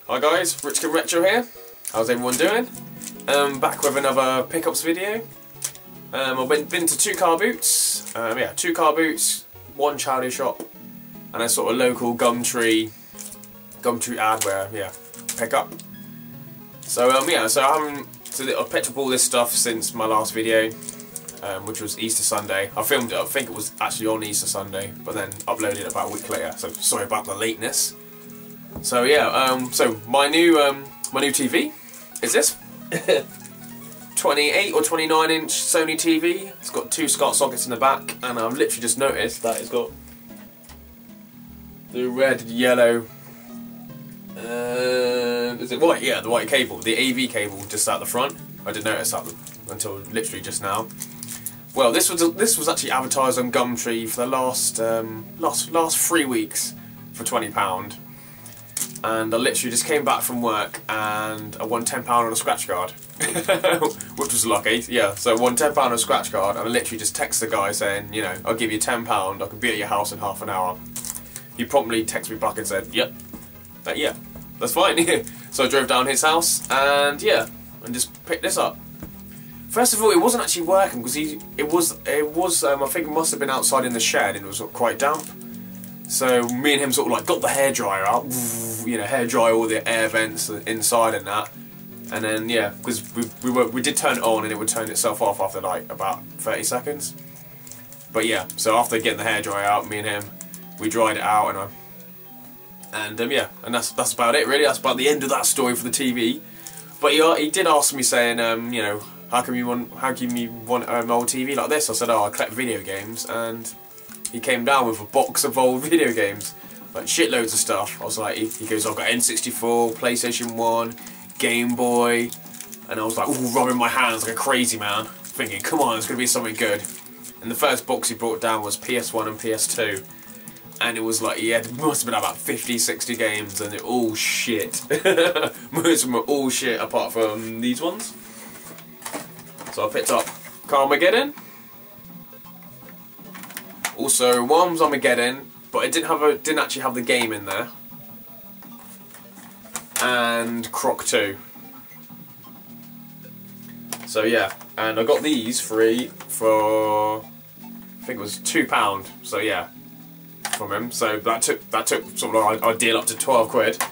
Hi guys, RICHKINGRETRO here. How's everyone doing? Back with another pickups video. I've been to two car boots. Two car boots, one charity shop, and a sort of local Gumtree adware, pickup. So I've picked up all this stuff since my last video, which was Easter Sunday. I filmed it. I think it was actually on Easter Sunday, but then uploaded it about a week later. So sorry about the lateness. So yeah, so my new TV is this 28 or 29 inch Sony TV. It's got two SCART sockets in the back, and I've literally just noticed that it's got the red, yellow, is it white? Yeah, the white cable, the AV cable just out the front. I didn't notice that until literally just now. Well, this was actually advertised on Gumtree for the last 3 weeks for £20. And I literally just came back from work and I won £10 on a scratch card, which was lucky. Yeah, so I won £10 on a scratch card, and I literally just texted the guy saying, you know, I'll give you £10, I could be at your house in half an hour. He promptly texted me back and said, yep, yeah, that's fine. So I drove down his house and yeah, and just picked this up. First of all, it wasn't actually working because it was I think it must have been outside in the shed and it was quite damp. So me and him sort of like got the hairdryer out, you know, hairdryer all the air vents inside and that, and then yeah, because we did turn it on and it would turn itself off after like about 30 seconds. But yeah, so after getting the hairdryer out, me and him, we dried it out, and that's about it really. That's about the end of that story for the TV. But he did ask me saying, you know, how come you want an old TV like this? I said, oh, I collect video games, and he came down with a box of old video games, like shitloads of stuff. I was like, he goes, I've got N64, PlayStation 1, Game Boy, and I was like, ooh, rubbing my hands like a crazy man, thinking, come on, it's going to be something good. And the first box he brought down was PS1 and PS2, and it was like, must have been about 50, 60 games, and they're all shit. Most of them are all shit, apart from these ones. So I picked up Carmageddon. Also, one was Armageddon, but it didn't actually have the game in there. And Croc 2. So yeah, and I got these free for, I think it was £2. So yeah, from him. So that took sort of our deal up to 12 quid.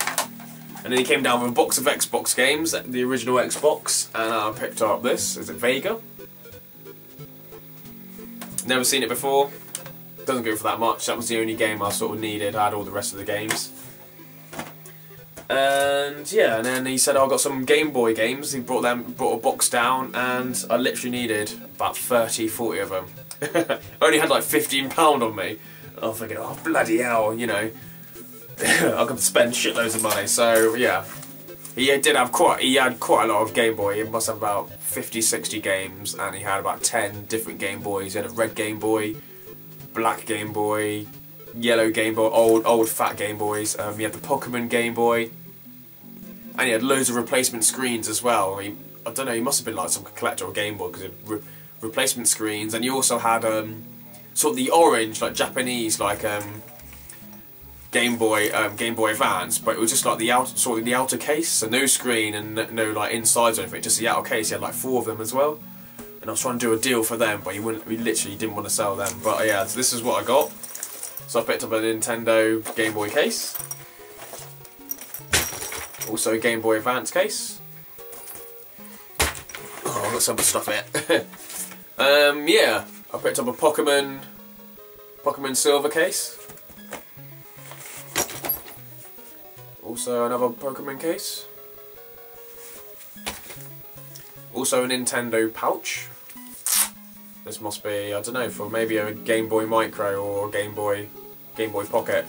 And then he came down with a box of Xbox games, the original Xbox, and I picked up this. Is it Vega? Never seen it before. Doesn't go for that much. That was the only game I sort of needed. I had all the rest of the games. And yeah, and then he said, oh, I got some Game Boy games. He brought a box down, and I literally needed about 30, 40 of them. I only had like £15 on me. I was thinking, oh bloody hell, you know, I could spend shitloads of money. So yeah, he had quite a lot of Game Boy. He must have about 50, 60 games, and he had about 10 different Game Boys. He had a red Game Boy, black Game Boy, yellow Game Boy, old fat Game Boys. He had the Pokemon Game Boy, and he had loads of replacement screens as well. I don't know, he must have been like some collector of Game Boy, because it had replacement screens. And he also had sort of the orange, like Japanese, like Game Boy Advance, but it was just like the outer case, so no screen and no like insides or anything, just the outer case. He had like 4 of them as well. And I was trying to do a deal for them, but he literally didn't want to sell them. But yeah, so this is what I got. So I picked up a Nintendo Game Boy case. Also a Game Boy Advance case. Oh, I've got some stuff here. Yeah, I picked up a Pokemon Silver case. Also another Pokemon case. Also a Nintendo pouch. This must be, I don't know, for maybe a Game Boy Micro or Game Boy Pocket.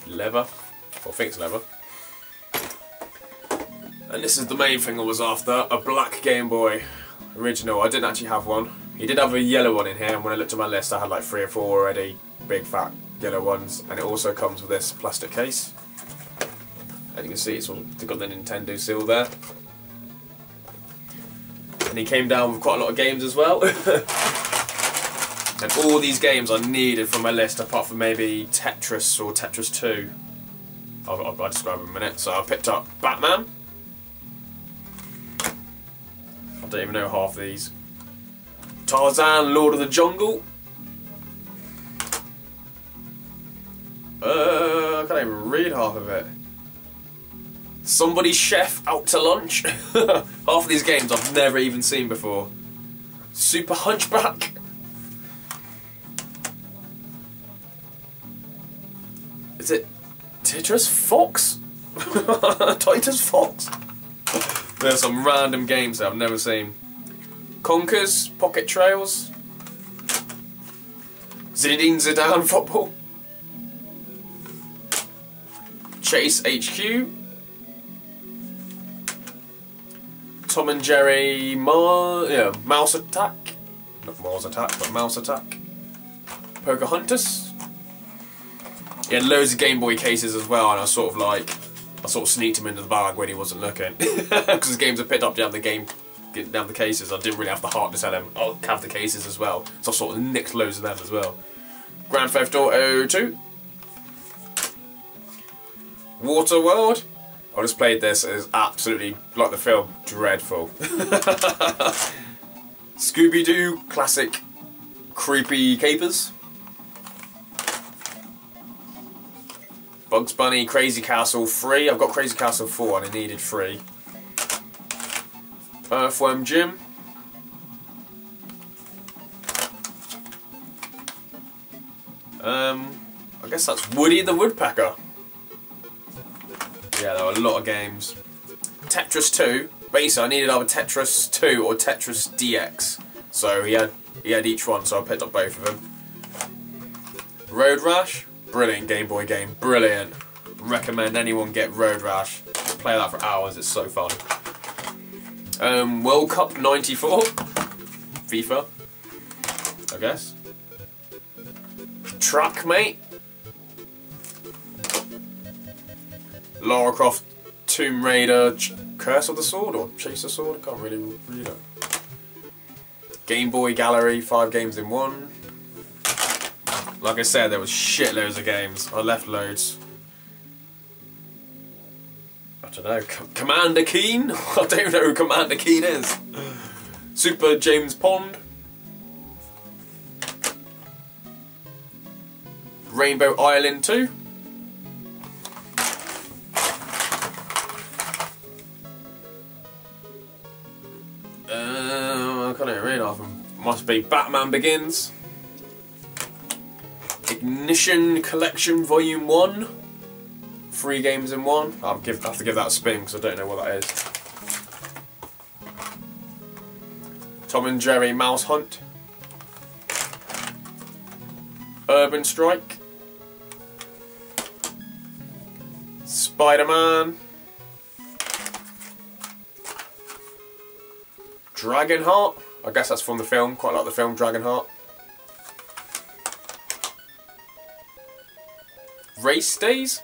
Leather. I think it's leather. And this is the main thing I was after, a black Game Boy original. I didn't actually have one. He did have a yellow one in here, and when I looked at my list I had like 3 or 4 already, big fat yellow ones. And it also comes with this plastic case. As you can see, it's got the Nintendo seal there. And he came down with quite a lot of games as well. And all these games I needed from my list, apart from maybe Tetris or Tetris 2. I'll describe in a minute. So I picked up Batman. I don't even know half of these. Tarzan, Lord of the Jungle. I can't even read half of it. Somebody's Chef Out to Lunch. Half of these games I've never even seen before. Super Hunchback. Is it Titus Fox? Titus Fox. There's some random games that I've never seen. Conkers, Pocket Trails. Zinedine Zidane Football. Chase HQ. Tom and Jerry Mouse Attack. Not Mars Attack, but Mouse Attack. Pocahontas. He had loads of Game Boy cases as well, and I sort of sneaked him into the bag when he wasn't looking. Because his games are picked up down the cases. I didn't really have the heart to tell him I'll have the cases as well. So I sort of nicked loads of them as well. Grand Theft Auto 2. Waterworld. I just played this. It is absolutely, like the film, dreadful. Scooby-Doo, classic creepy capers. Bugs Bunny, Crazy Castle 3. I've got Crazy Castle 4 and I needed 3. Earthworm Jim. I guess that's Woody the Woodpecker. Yeah, there were a lot of games. Tetris 2. Basically, I needed either Tetris 2 or Tetris DX. So he had each one, so I picked up both of them. Road Rash. Brilliant Game Boy game. Brilliant. Recommend anyone get Road Rash. Play that for hours, it's so fun. World Cup 94. FIFA. I guess. Trackmate. Lara Croft, Tomb Raider, Curse of the Sword or Chase the Sword, I can't really read it. Game Boy Gallery, 5 games in 1. Like I said, there was shitloads of games. I left loads. I don't know, Commander Keen? I don't even know who Commander Keen is. Super James Pond. Rainbow Island 2. I can't even read off them. Must be Batman Begins. Ignition Collection Volume 1. 3 games in 1. I'll have to give that a spin because I don't know what that is. Tom and Jerry Mouse Hunt. Urban Strike. Spider-Man. Dragonheart. I guess that's from the film. Quite like the film Dragonheart. Race Days.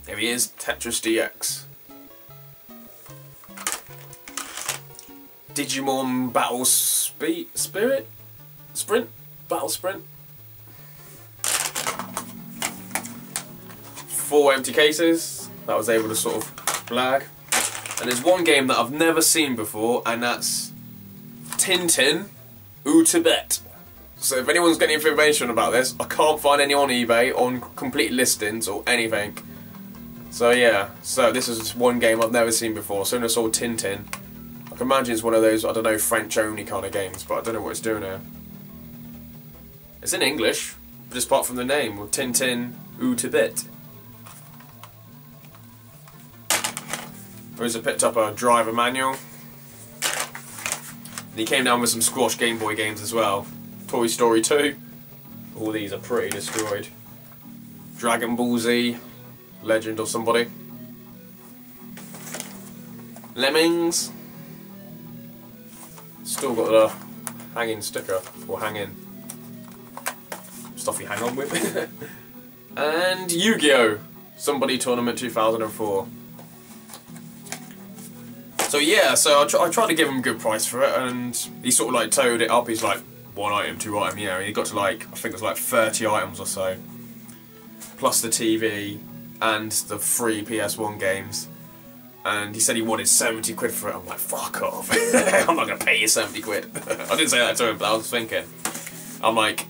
Here he is, Tetris DX. Digimon Battle Spirit? Sprint? Battle Sprint? 4 empty cases that I was able to sort of blag. And there's one game that I've never seen before, and that's Tintin Ou Tibet. So if anyone's got any information about this, I can't find any on eBay, on complete listings or anything. So yeah, so this is one game I've never seen before. As soon as I saw Tintin, I can imagine it's one of those, I don't know, French only kind of games, but I don't know what it's doing here. It's in English, but just apart from the name, Tintin Ou Tibet. I also picked up a driver manual. And he came down with some squash Game Boy games as well. Toy Story 2. All these are pretty destroyed. Dragon Ball Z. Legend of somebody. Lemmings. Still got the hanging sticker. Or hanging stuff you hang on with. And Yu-Gi-Oh! Somebody Tournament 2004. So yeah, so I tried to give him a good price for it, and he sort of like toed it up. He's like, 1 item, 2 item, you know, he got to like, I think it was like 30 items or so. plus the TV and the free PS1 games. And he said he wanted 70 quid for it. I'm like, fuck off. I'm not going to pay you 70 quid. I didn't say that to him, but I was thinking. I'm like,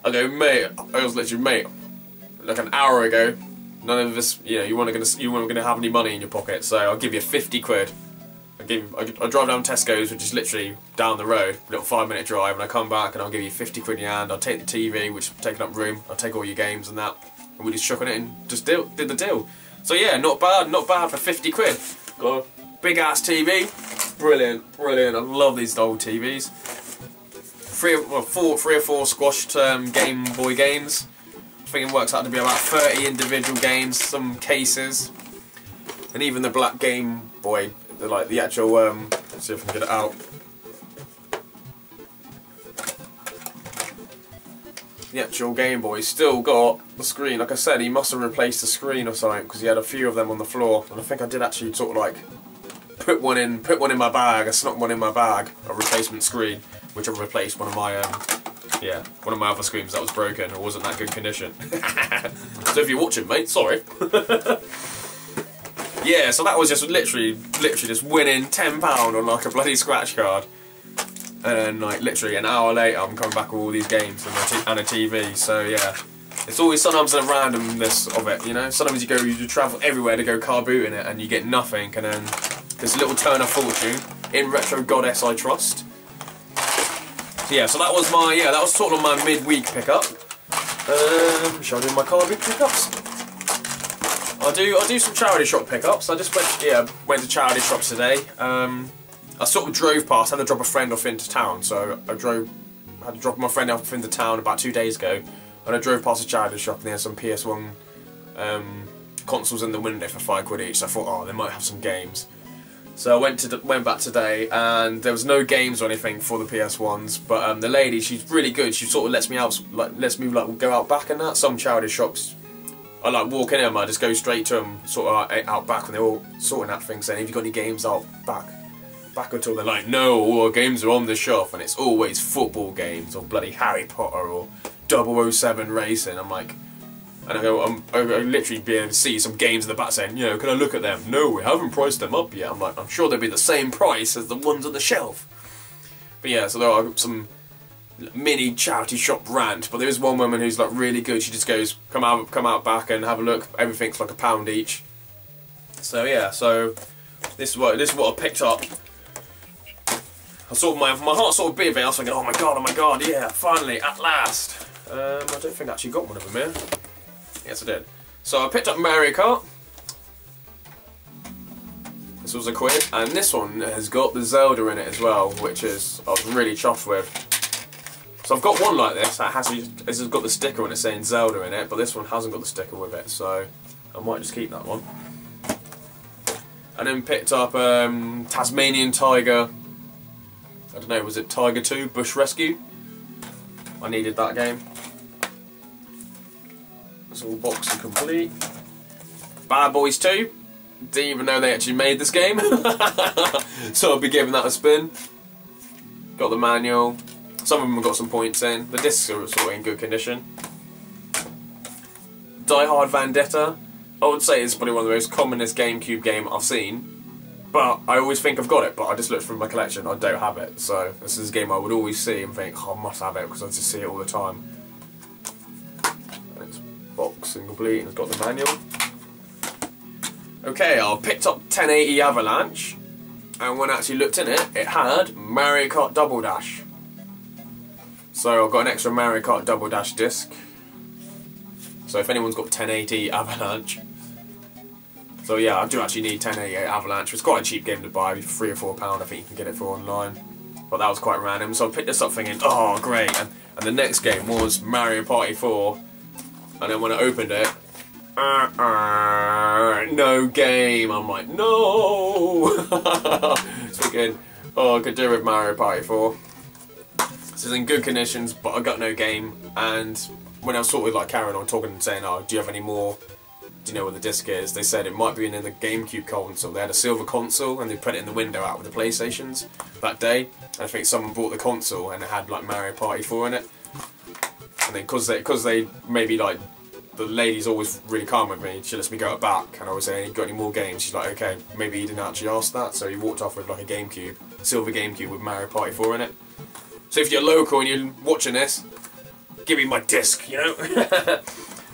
I go, mate, I was literally, mate, like an hour ago, none of us, you know, you weren't going to have any money in your pocket, so I'll give you 50 quid. I drive down Tesco's, which is literally down the road, a little 5-minute drive, and I come back and I'll give you 50 quid in your hand. I'll take the TV, which is taking up room, I'll take all your games and that, and we just shook on it and just did the deal. So yeah, not bad for 50 quid. Got a big ass TV, brilliant, brilliant. I love these old TVs. Three or four squashed Game Boy games. I think it works out to be about 30 individual games, some cases, and even the black Game Boy, like the actual. Let's see if I can get it out. The actual Game Boy still got the screen. Like I said, he must have replaced the screen or something because he had a few of them on the floor. And I think I did actually sort of like put one in my bag. I snuck one in my bag, a replacement screen, which I replaced one of my one of my other screens that was broken or wasn't that good condition. So if you're watching, mate, sorry. Yeah, so that was just literally just winning £10 on like a bloody scratch card. And then, like, literally an hour later, I'm coming back with all these games and a TV. So yeah, it's always sometimes the randomness of it, you know. Sometimes you travel everywhere to go car booting it, and you get nothing, and then there's a little turn of fortune. In Retro Goddess, I trust. So yeah, so that was my that was sort of my midweek pickup. Shall I do my car boot pickups? I'll do some charity shop pickups. I just went to charity shops today. I sort of drove past, I had to drop a friend off into town, so I had to drop my friend off into town about 2 days ago, and I drove past a charity shop and they had some PS1 consoles in the window for 5 quid each, so I thought, oh, they might have some games. So I went back today, and there was no games or anything for the PS1s, but the lady, she's really good, she sort of lets me go out back and that. Some charity shops, I like walk in them, I just go straight to them, sort of out back, and they're all sorting out things, saying, have you got any games out back until they're like, no, all our games are on the shelf, and it's always football games or bloody Harry Potter or 007 racing. I'm like, and I go, I literally be able to see some games in the back saying, you know, can I look at them? No, we haven't priced them up yet. I'm like, I'm sure they'll be the same price as the ones on the shelf. But yeah, so there are some mini charity shop rant, but there is one woman who's like really good. She just goes, come out back and have a look. Everything's like £1 each. So yeah, so this is what I picked up. I sort of, my heart sort of beat a bit. I was thinking, oh my god, yeah, finally, at last. I don't think I actually got one of them here. Yes, I did. So I picked up Mario Kart. This was £1, and this one has got the Zelda in it as well, which is I was really chuffed with. So I've got one like this that has got the sticker on it saying Zelda in it, but this one hasn't got the sticker with it, so I might just keep that one. And then picked up Tasmanian Tiger. I don't know, was it Tiger 2 Bush Rescue? I needed that game. It's all boxed and complete. Bad Boys 2. Didn't even know they actually made this game. So I'll be giving that a spin. Got the manual. Some of them have got some points in. The discs are sort of in good condition. Die Hard Vendetta. I would say it's probably one of the most commonest GameCube game I've seen. But I always think I've got it, but I just looked through my collection, I don't have it. So this is a game I would always see and think, oh, I must have it, because I just see it all the time. And it's boxed and complete, and it's got the manual. Okay, I picked up 1080 Avalanche, and when I actually looked in it, it had Mario Kart Double Dash. So I've got an extra Mario Kart Double Dash disc. So if anyone's got 1080 Avalanche, so yeah, I do actually need 1080 Avalanche. It's quite a cheap game to buy, £3 or £4 I think you can get it for online. But that was quite random, so I picked this up thinking, oh great, and the next game was Mario Party 4. And then when I opened it, no game. I'm like, no! Thinking, oh, I could do with Mario Party 4. This is in good conditions, but I got no game. And when I was sort of like carrying on talking and saying, oh, do you have any more? Do you know where the disc is? They said it might be in the GameCube console. They had a silver console and they put it in the window out with the PlayStations that day. And I think someone bought the console and it had like Mario Party 4 in it. And then because they maybe like the lady's always really calm with me. She lets me go back, and I was saying, "Got any more games?" She's like, "Okay, maybe he didn't actually ask that." So he walked off with like a GameCube, silver GameCube with Mario Party 4 in it. So if you're local and you're watching this, give me my disc, you know.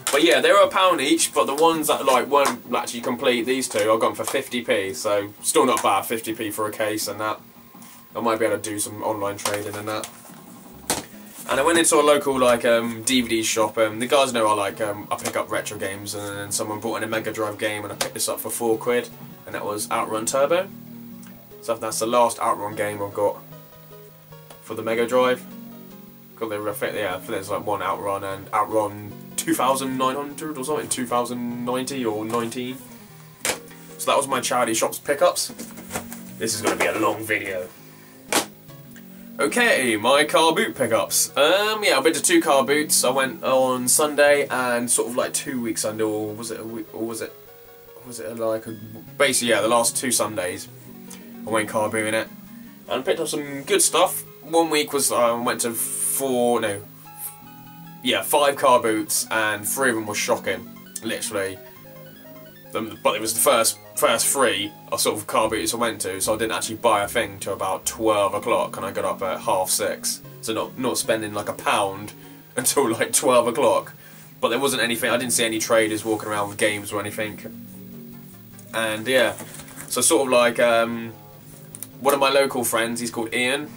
But yeah, they were £1 each, but the ones that like weren't actually complete, these two, I got them for 50p. So still not bad, 50p for a case and that. I might be able to do some online trading and that. And I went into a local like DVD shop. The guys know I pick up retro games, and then someone brought in a Mega Drive game, and I picked this up for £4, and that was Outrun Turbo. So that's the last Outrun game I've got for the Mega Drive. Got the yeah, I think there's like one Outrun and Outrun 2900 or something, 2090 or 19. So that was my charity shop's pickups. This is going to be a long video. Okay, my car boot pickups. Yeah, I've been to 2 car boots. I went on Sunday and sort of like 2 weeks under, or was it a week, or was it like basically yeah, the last 2 Sundays I went car booting it and picked up some good stuff. One week was I went to 5 car boots, and 3 of them were shocking, literally. But it was the first 3 sort of car boots I went to, so I didn't actually buy a thing till about 12 o'clock, and I got up at 6:30. So not spending like £1 until like 12 o'clock. But there wasn't anything. I didn't see any traders walking around with games or anything. And yeah, so sort of like one of my local friends, he's called Ian.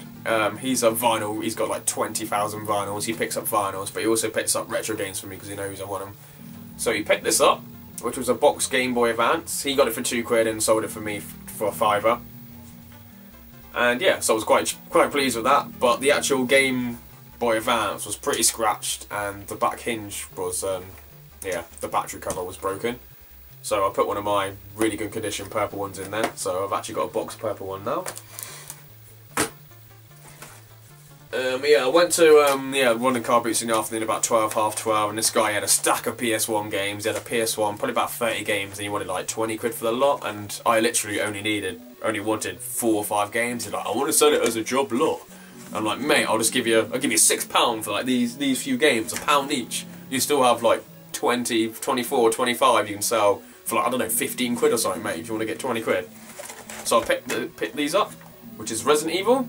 He's a vinyl. He's got like 20,000 vinyls. He picks up vinyls, but he also picks up retro games for me because he knows I want them. So he picked this up, which was a box Game Boy Advance. He got it for £2 and sold it for me for a £5. And yeah, so I was quite pleased with that. But the actual Game Boy Advance was pretty scratched, and the back hinge was, yeah, the battery cover was broken. So I put one of my really good condition purple ones in there. So I've actually got a box purple one now. Yeah, I went to one of the car boots in the afternoon about 12, half 12, and this guy had a stack of PS1 games. He had a PS1, probably about 30 games, and he wanted like 20 quid for the lot, and I literally only wanted 4 or 5 games. He's like, I want to sell it as a job lot. I'm like, mate, I'll give you £6 for like these few games, £1 each. You still have like 20, 24, 25 you can sell for like, I don't know, 15 quid or something, mate, if you want to get 20 quid. So I picked these up, which is Resident Evil.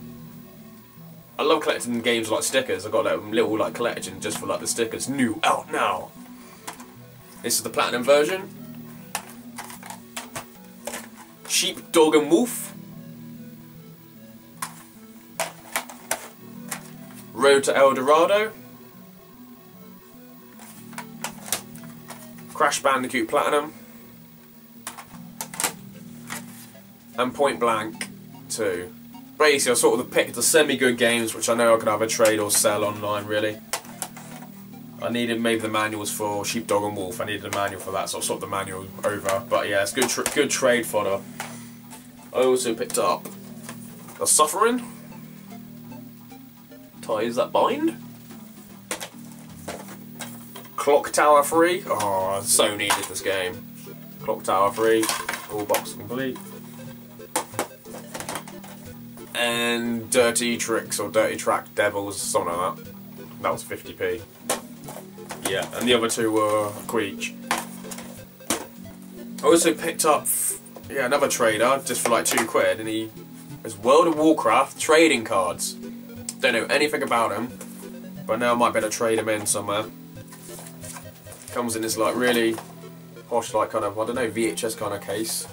I love collecting games like stickers. I've got a little like collection just for like the stickers. New, out now. This is the platinum version. Sheep, Dog and Wolf. Road to El Dorado. Crash Bandicoot Platinum. And Point Blank 2. Basically, I sort of picked the semi-good games, which I know I could either trade or sell online, really. I needed maybe the manuals for Sheep, Dog and Wolf. I needed a manual for that, so I swapped the manual over. But yeah, it's good trade fodder. I also picked up a Suffering. Ties that bind. Clock Tower 3. Oh, I so needed this game. Clock Tower 3. All box complete. And Dirty Tricks or Dirty Track Devils, something like that. That was 50p. Yeah, and the other 2 were a queech. I also picked up another trader just for like 2 quid, and he has World of Warcraft trading cards. Don't know anything about him, but now I might better trade him in somewhere. Comes in this like really posh, like kind of, I don't know, VHS kind of case.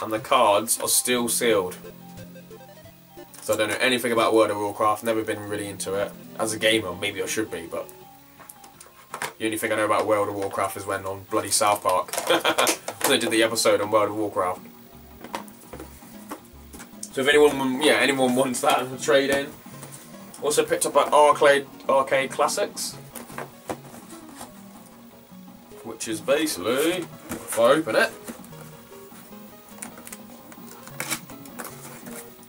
And the cards are still sealed. So I don't know anything about World of Warcraft, never been really into it. As a gamer, maybe I should be, but the only thing I know about World of Warcraft is when on bloody South Park. They did the episode on World of Warcraft. So if anyone wants that to trade in. Also picked up an Arcade Classics. Which is basically, if I open it.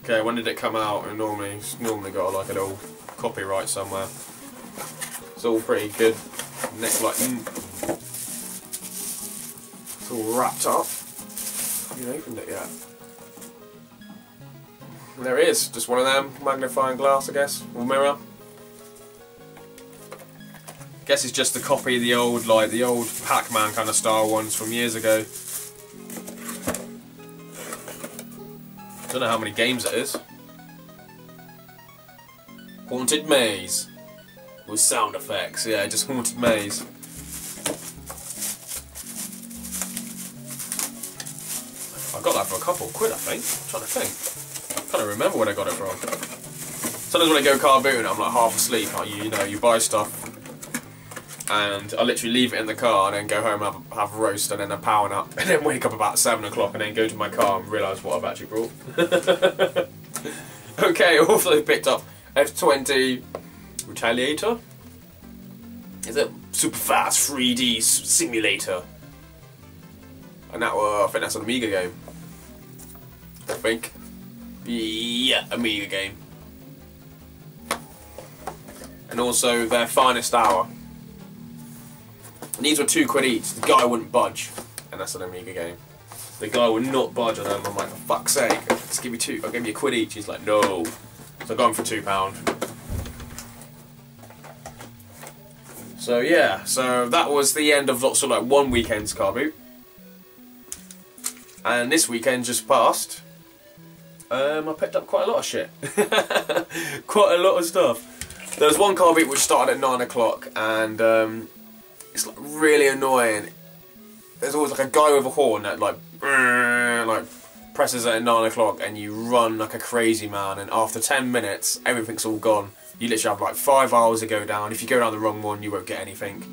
Okay, when did it come out? It's normally got like a little copyright somewhere. It's all pretty good. Next, like, it's all wrapped up. I haven't opened it yet. And there it is, just one of them, magnifying glass, I guess, or mirror. Guess it's just a copy of the old, like, the old Pac-Man kind of style ones from years ago. Don't know how many games it is. Haunted Maze. With sound effects, yeah, just Haunted Maze. I got that for a couple of quid, I think. I'm trying to think. I can't remember where I got it from. Sometimes when I go car booting, I'm like half asleep. You know, you buy stuff, and I literally leave it in the car, and then go home and have a roast, and then I'm powering up, and then wake up about 7 o'clock, and then go to my car and realise what I've actually brought. Okay, I also picked up F20 Retaliator. Is it super fast 3D simulator? And that I think that's an Amiga game. I think. Yeah, Amiga game. And also their Finest Hour. And these were £2 each. The guy wouldn't budge, and that's an Amiga game. The guy would not budge on them. I'm like, for fuck's sake, just give me two. I'll give you £1 each. He's like, no. So I got him for £2. So yeah, so that was the end of lots of like one weekend's car boot. And this weekend just passed. I picked up quite a lot of shit. Quite a lot of stuff. There was one car boot which started at 9 o'clock, and it's like really annoying. There's always like a guy with a horn that like presses it at 9 o'clock, and you run like a crazy man, and after 10 minutes everything's all gone. You literally have like 5 hours to go down. If you go down the wrong one, you won't get anything.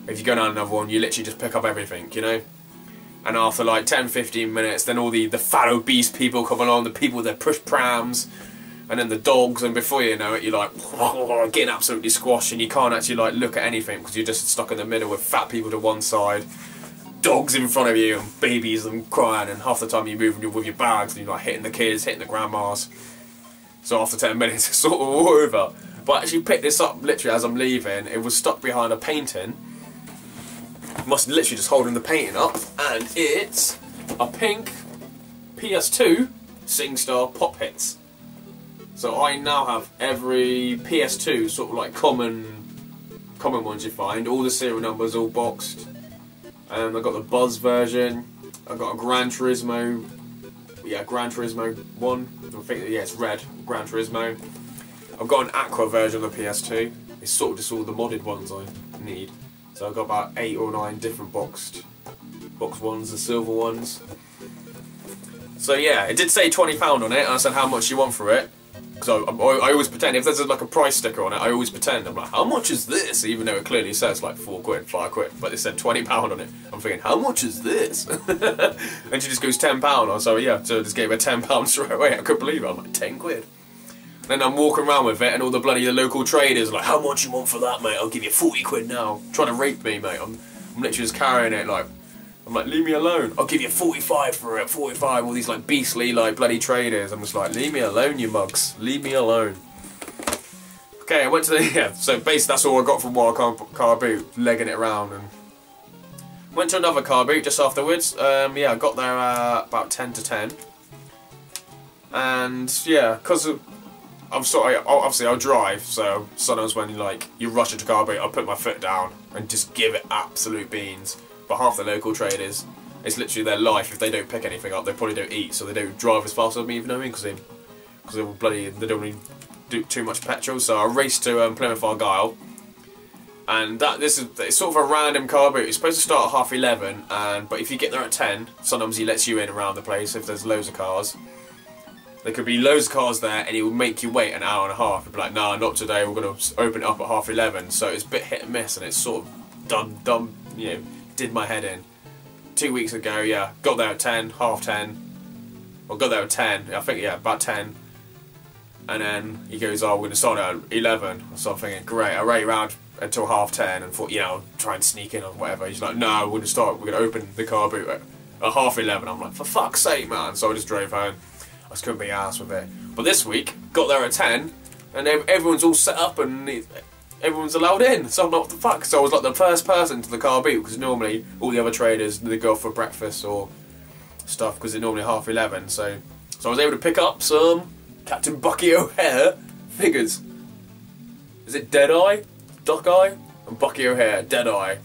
If you go down another one, you literally just pick up everything, you know? And after like 10-15 minutes, then all the fallow beast people come along, the people with their push prams, and then the dogs, and before you know it, you're like getting absolutely squashed, and you can't actually like look at anything because you're just stuck in the middle with fat people to one side, dogs in front of you, and babies and crying, and half the time you're moving with your bags and you're like hitting the kids, hitting the grandmas. So after 10 minutes it's sort of all over. But I actually picked this up literally as I'm leaving. It was stuck behind a painting. Must literally just holding the painting up, and it's a pink PS2 SingStar Pop Hits. So I now have every PS2 sort of like common ones you find. All the serial numbers all boxed. I got the Buzz version. I got a Gran Turismo. Yeah, Gran Turismo 1. I think, yeah, it's red. Gran Turismo. I've got an Aqua version of the PS2. It's sort of just all the modded ones I need. So I've got about 8 or 9 different box ones, the silver ones. So yeah, it did say £20 on it, and I said how much you want for it. Because I always pretend, if there's like a price sticker on it, I always pretend, I'm like, how much is this? Even though it clearly says like £4, £5, but it said £20 on it. I'm thinking, how much is this? And she just goes £10. So yeah, so I just gave her £10 straight away. I couldn't believe it. I'm like, £10. And then I'm walking around with it, and all the bloody local traders are like, how much you want for that, mate? I'll give you £40 now. Trying to rape me, mate. I'm literally just carrying it like, I'm like, leave me alone. I'll give you 45 for it, 45. All these like beastly like bloody traders. I'm just like, leave me alone, you mugs. Leave me alone. Okay, I went to the, yeah, so basically that's all I got from Wild Car Boot, legging it around, and went to another car boot just afterwards. Yeah, I got there about 10 to 10. And yeah, because I'm sorry, obviously I drive, so sometimes when like you rush into car boot, I'll put my foot down and just give it absolute beans. But half the local traders, it's literally their life. If they don't pick anything up, they probably don't eat, so they don't drive as fast as me, you know what I mean? Because they don't really do too much petrol. So I raced to Plymouth Argyle, and it's sort of a random car boot. It's supposed to start at 11:30, but if you get there at 10, sometimes he lets you in around the place if there's loads of cars. There could be loads of cars there, and he will make you wait an hour and a half. He'll be like, nah, not today. We're going to open it up at 11:30. So it's a bit hit and miss, and it's sort of done, you know. Did my head in. 2 weeks ago, yeah, got there at 10, half 10. Or got there at 10, I think, yeah, about 10. And then he goes, oh, we're going to start at 11. So I'm thinking, great, I wait around until half 10 and thought, yeah, I'll try and sneak in or whatever. He's like, no, we're going to open the car boot at half 11. I'm like, for fuck's sake, man. So I just drove home. I just couldn't be arsed with it. But this week, got there at 10, and everyone's all set up and everyone's allowed in, so I'm like, what the fuck? So I was like the first person to the car boot, because normally all the other traders, they go for breakfast or stuff, because it's normally 11:30, so I was able to pick up some Captain Bucky O'Hare figures. Is it Deadeye? Duckeye? And Bucky O'Hare, Deadeye.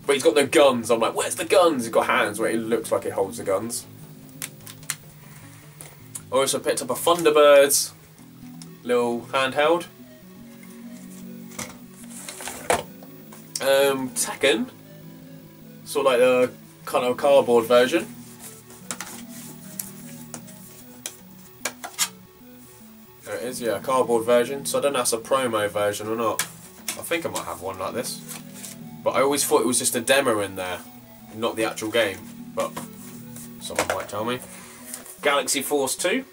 But he's got no guns. I'm like, where's the guns? He's got hands where he looks like he holds the guns. I also picked up a Thunderbirds little handheld. Tekken. Sort of like the kind of cardboard version. There it is, yeah, cardboard version. So I don't know if that's a promo version or not. I think I might have one like this. But I always thought it was just a demo in there, not the actual game. But someone might tell me. Galaxy Force 2.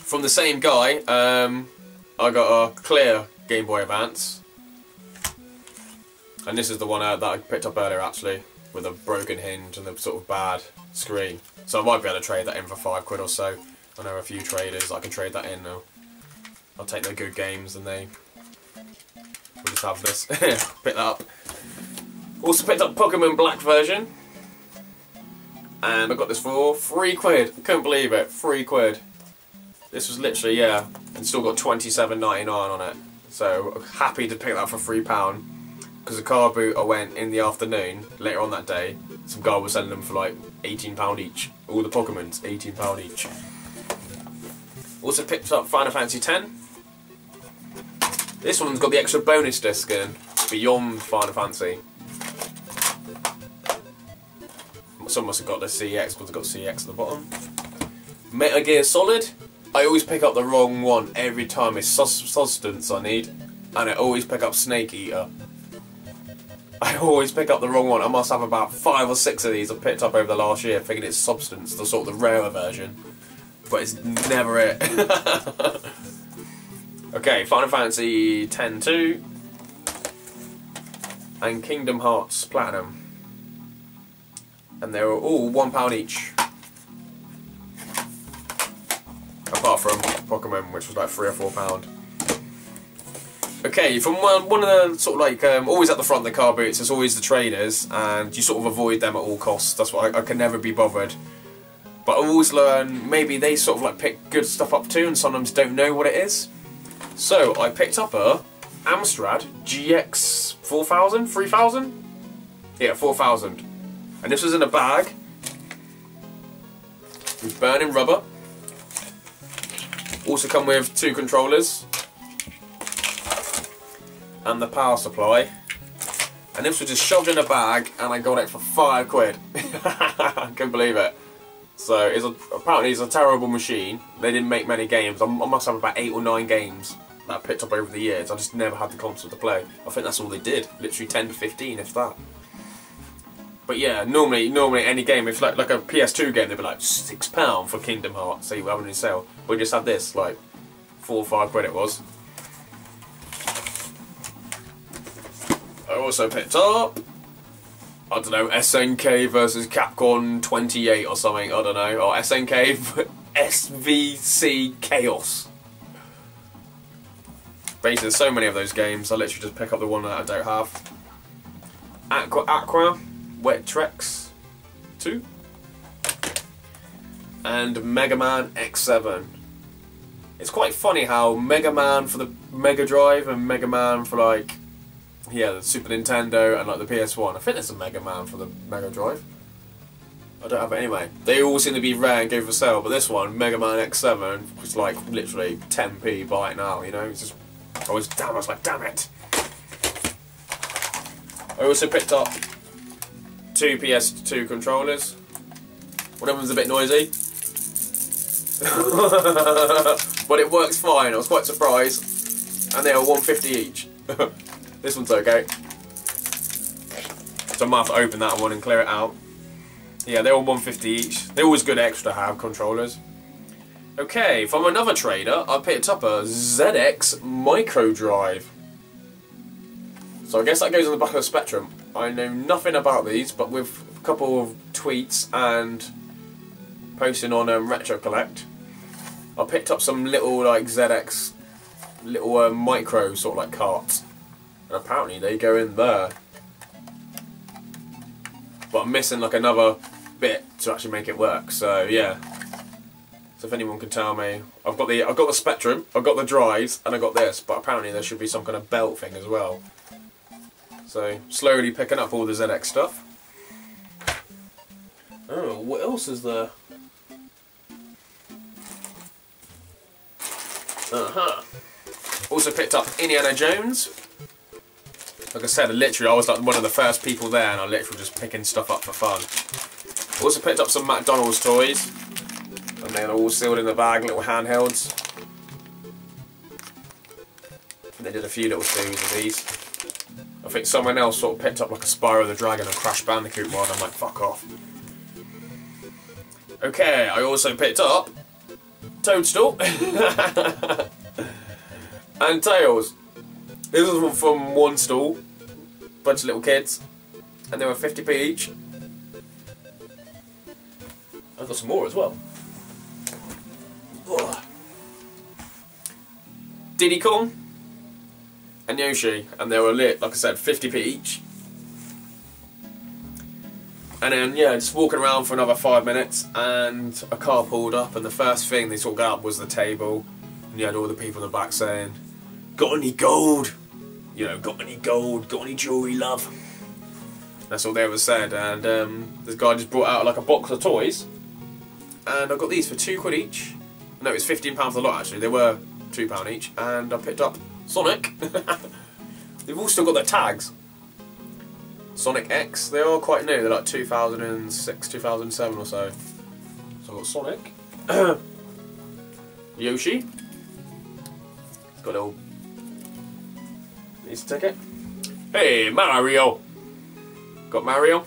From the same guy, I got a clear Game Boy Advance. And this is the one that I picked up earlier actually, with a broken hinge and the sort of bad screen. So I might be able to trade that in for £5 or so. I know a few traders I can trade that in now. I'll take their good games and we'll just have this. Pick that up. Also picked up Pokemon Black version. And I got this for £3. Couldn't believe it, £3. This was literally, yeah, and still got £27.99 on it. So happy to pick that for £3. Because the car boot I went in the afternoon, later on that day, some guy was selling them for like £18 each. All the Pokemons, £18 each. Also picked up Final Fantasy X. This one's got the extra bonus disc in, beyond Final Fantasy. Some must have got the CX, because it's got CX at the bottom. Metal Gear Solid. I always pick up the wrong one every time. It's Substance I need, and I always pick up Snake Eater. I always pick up the wrong one. I must have about 5 or 6 of these I've picked up over the last year, thinking it's Substance, the sort of the rarer version. But it's never it. Okay, Final Fantasy X-2 and Kingdom Hearts Platinum. And they were all £1 each. Apart from Pokemon, which was like £3 or £4. Okay, from one of the sort of like always at the front of the car boots, there's always the traders, and you sort of avoid them at all costs. That's why I can never be bothered. But I always learn maybe they sort of like pick good stuff up too, and sometimes don't know what it is. So I picked up a Amstrad GX 4000, 3000, yeah, 4000, and this was in a bag with burning rubber. Also come with 2 controllers and the power supply, and this was just shoved in a bag and I got it for £5. I couldn't believe it. So apparently it's a terrible machine. They didn't make many games. I must have about 8 or 9 games that I picked up over the years. I just never had the console to play. I think that's all they did, literally 10 to 15 if that. But yeah, normally any game, if like a PS2 game, they'd be like £6 for Kingdom Hearts, so you have it in sale. We just had this, like, £4 or £5 it was. I also picked up, I don't know, SNK versus Capcom 28 or something, I don't know, or SNK SVC Chaos. Basically, there's so many of those games, I literally just pick up the one that I don't have. Aqua Wet Trex 2 and Mega Man X7. It's quite funny how Mega Man for the Mega Drive and Mega Man for like, yeah, the Super Nintendo and like the PS1. I think there's a Mega Man for the Mega Drive. I don't have it anyway. They all seem to be rare and go for sale, but this one, Mega Man X7, was like literally 10p buy it now, you know? It's just, I was like, damn it. I also picked up 2 PS2 controllers. One of them's a bit noisy. But it works fine, I was quite surprised. And they are £1.50 each. This one's okay. So I might have to open that one and clear it out. Yeah, they're all £1.50 each. They're always good extra to have, controllers. Okay, from another trader, I picked up a ZX Micro Drive. So I guess that goes on the back of the Spectrum. I know nothing about these, but with a couple of tweets and posting on Retro Collect, I picked up some little like ZX, little micro sort of like carts, and apparently they go in there. But I'm missing like another bit to actually make it work. So yeah, So if anyone can tell me, I've got the Spectrum, I've got the drives, and I got this, but apparently there should be some kind of belt thing as well. So slowly picking up all the ZX stuff. Oh, what else is there? Also picked up Indiana Jones. Like I said, literally I was like one of the first people there, and I literally just picking stuff up for fun. Also picked up some McDonald's toys. And they're all sealed in the bag, little handhelds. And they did a few little series of these. I think someone else sort of picked up like a Spyro the Dragon and Crash Bandicoot one. I'm like, fuck off. Okay, I also picked up Toadstool and Tails. This was from one stall, bunch of little kids, and they were 50p each. I've got some more as well. Ugh. Diddy Kong and Yoshi, and they were lit, like I said, 50p each. And then, yeah, just walking around for another 5 minutes, and a car pulled up, and the first thing they sort of got up was the table, and you had all the people in the back saying, "Got any gold? You know, got any gold? Got any jewellery, love?" That's all they ever said, and this guy just brought out like a box of toys, and I got these for £2 each. No, it was £15 for the lot actually, they were £2 each, and I picked up Sonic. They've all still got their tags. Sonic X, they are quite new, they're like 2006, 2007 or so. So I've got Sonic. Yoshi. It's got a little... Needs a ticket. Hey, Mario! Got Mario.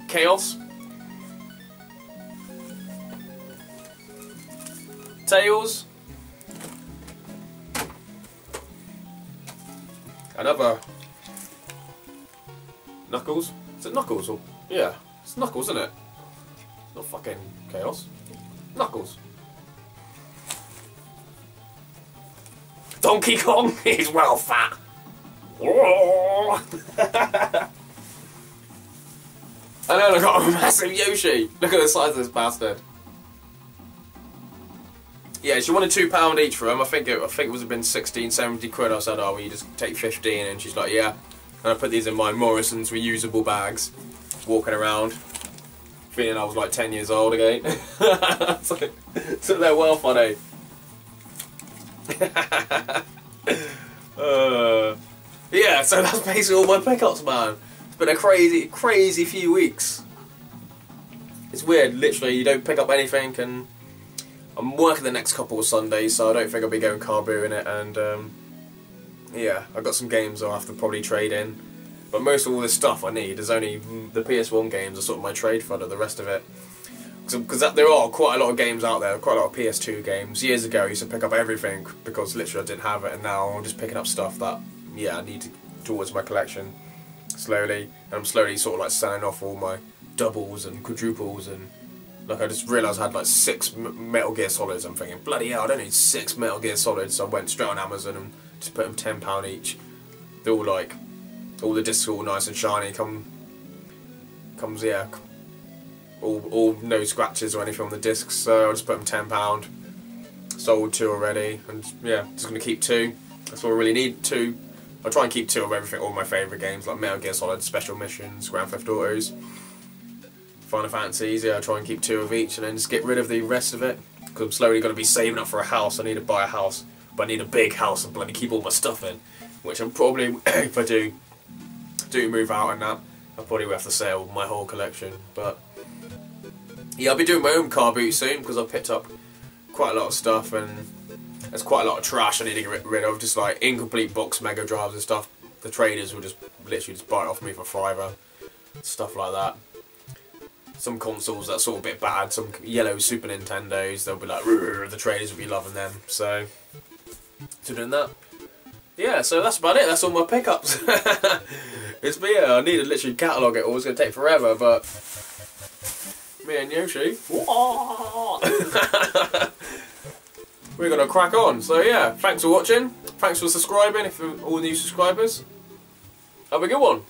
Chaos. Tails. Another Knuckles. Is it Knuckles or yeah? It's Knuckles, isn't it? Not fucking Chaos. Knuckles. Donkey Kong. He's well fat. And then I got a massive Yoshi. Look at the size of this bastard. Yeah, she wanted £2 each for them. I think it was been 16, 70 quid. I said, "Oh, well, you just take 15," and she's like, "Yeah." And I put these in my Morrison's reusable bags, walking around, feeling I was like 10 years old again. So they're well funny. Yeah, so that's basically all my pickups, man. It's been a crazy, crazy few weeks. It's weird, literally, you don't pick up anything, and I'm working the next couple of Sundays, so I don't think I'll be going car booting it, and yeah, I've got some games I'll have to probably trade in, but most of all this stuff I need is only the PS1 games are sort of my trade fund, and the rest of it, because there are quite a lot of games out there, quite a lot of PS2 games. Years ago I used to pick up everything, because literally I didn't have it, and now I'm just picking up stuff that, yeah, I need towards my collection, slowly, and I'm slowly sort of like selling off all my doubles and quadruples, and like I just realised I had like 6 Metal Gear Solids. I'm thinking, bloody hell, I don't need 6 Metal Gear Solids. So I went straight on Amazon and just put them £10 each. They're all like, all the discs are all nice and shiny. Comes yeah, all no scratches or anything on the discs. So I just put them £10. Sold 2 already, and yeah, just gonna keep 2. That's all I really need. 2. I'll try and keep 2 of everything, all my favourite games like Metal Gear Solid, Special Missions, Grand Theft Autos. Final Fantasies, yeah, I try and keep 2 of each and then just get rid of the rest of it. Because I'm slowly going to be saving up for a house. I need to buy a house, but I need a big house and bloody keep all my stuff in. Which I'm probably, if I do move out and that, I'll probably have to sell my whole collection. But yeah, I'll be doing my own car boot soon because I've picked up quite a lot of stuff, and there's quite a lot of trash I need to get rid of. Just like incomplete box Mega Drives and stuff. The traders will just literally just buy it off me for £5. Stuff like that. Some consoles that sort of a bit bad, some yellow Super Nintendos, they'll be like, the traders will be loving them, so doing that. Yeah, so that's about it, that's all my pickups. It's me, yeah, I need to literally catalogue it all, it's going to take forever, but me and Yoshi, we're going to crack on. So yeah, thanks for watching, thanks for subscribing, if you're all new subscribers. Have a good one.